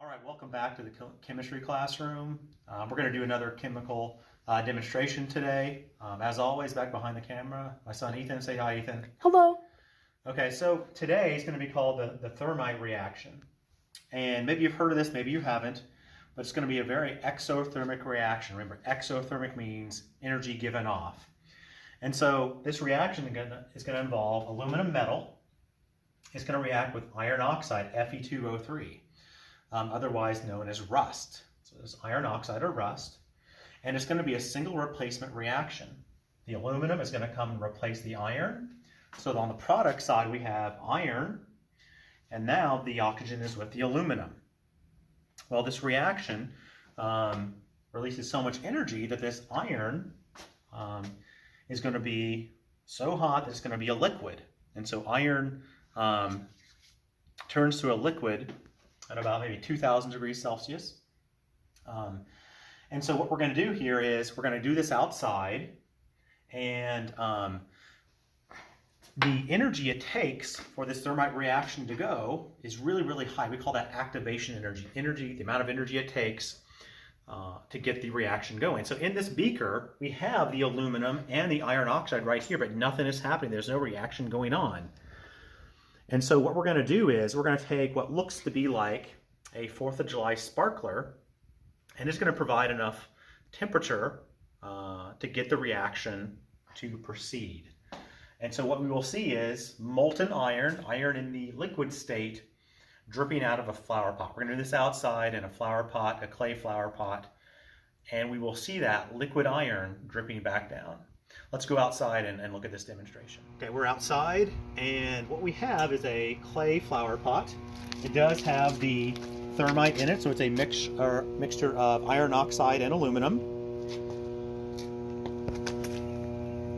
All right, welcome back to the chemistry classroom. We're going to do another chemical demonstration today. As always, back behind the camera, my son Ethan. Say hi, Ethan. Hello. Okay, so today is going to be called the thermite reaction. And maybe you've heard of this, maybe you haven't, but it's going to be a very exothermic reaction. Remember, exothermic means energy given off. And so this reaction is going to involve aluminum metal. It's going to react with iron oxide, Fe2O3. Otherwise known as rust. So there's iron oxide or rust, and it's going to be a single replacement reaction. The aluminum is going to come and replace the iron. So on the product side we have iron, and now the oxygen is with the aluminum. Well, this reaction releases so much energy that this iron is going to be so hot that it's going to be a liquid. And so iron turns to a liquid at about maybe 2,000 degrees Celsius. And so what we're going to do here is we're going to do this outside, and the energy it takes for this thermite reaction to go is really, really high. We call that activation energy, the amount of energy it takes to get the reaction going. So in this beaker, we have the aluminum and the iron oxide right here, but nothing is happening. There's no reaction going on. And so what we're going to do is we're going to take what looks to be like a 4th of July sparkler, and it's going to provide enough temperature to get the reaction to proceed. And so what we will see is molten iron in the liquid state, dripping out of a flower pot. We're going to do this outside in a flower pot, a clay flower pot, and we will see that liquid iron dripping back down. Let's go outside and look at this demonstration. Okay, we're outside, and what we have is a clay flower pot. It does have the thermite in it, so it's a mixture of iron oxide and aluminum.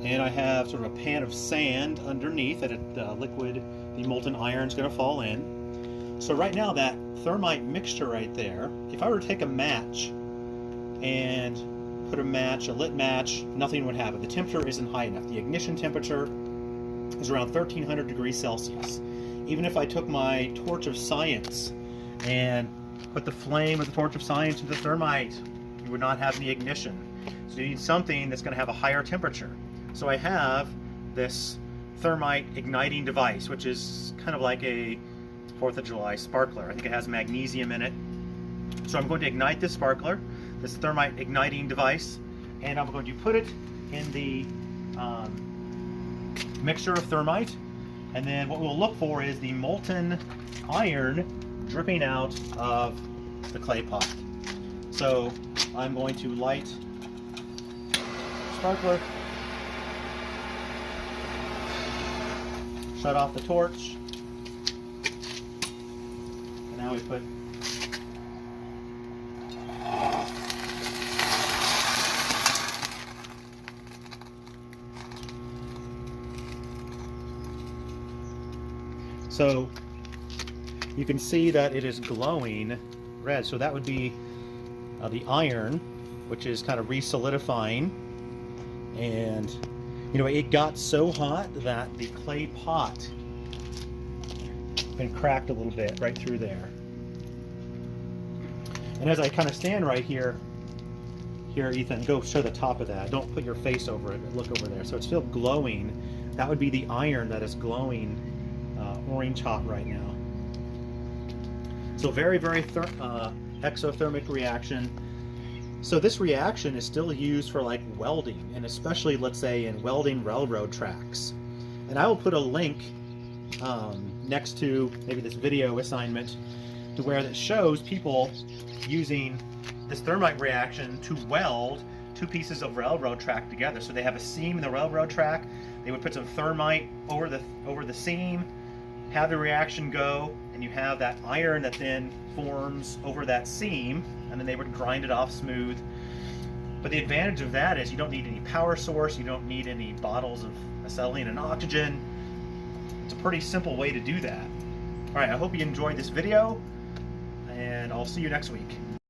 And I have sort of a pan of sand underneath that the molten iron is going to fall in. So right now, that thermite mixture right there, if I were to take a match and put a lit match, nothing would happen. The temperature isn't high enough. The ignition temperature is around 1300 degrees Celsius. Even if I took my torch of science and put the flame of the torch of science into the thermite, you would not have any ignition. So you need something that's going to have a higher temperature. So I have this thermite igniting device, which is kind of like a 4th of July sparkler. I think it has magnesium in it. So I'm going to ignite this sparkler, this thermite igniting device, and I'm going to put it in the mixture of thermite, and then what we'll look for is the molten iron dripping out of the clay pot. So I'm going to light the sparkler, shut off the torch, and now we put so you can see that it is glowing red. So that would be the iron, which is kind of re-solidifying. And you know, it got so hot that the clay pot been cracked a little bit right through there. And as I kind of stand right here, Ethan, go show the top of that. Don't put your face over it, but look over there. So it's still glowing. That would be the iron that is glowing orange hot right now. So very, very exothermic reaction. So this reaction is still used for like welding, and especially, let's say, in welding railroad tracks. And I will put a link next to maybe this video assignment to where that shows people using this thermite reaction to weld two pieces of railroad track together. So they have a seam in the railroad track. They would put some thermite over the seam, have the reaction go, and you have that iron that then forms over that seam, and then they would grind it off smooth. But the advantage of that is you don't need any power source, you don't need any bottles of acetylene and oxygen. It's a pretty simple way to do that. All right, I hope you enjoyed this video, and I'll see you next week.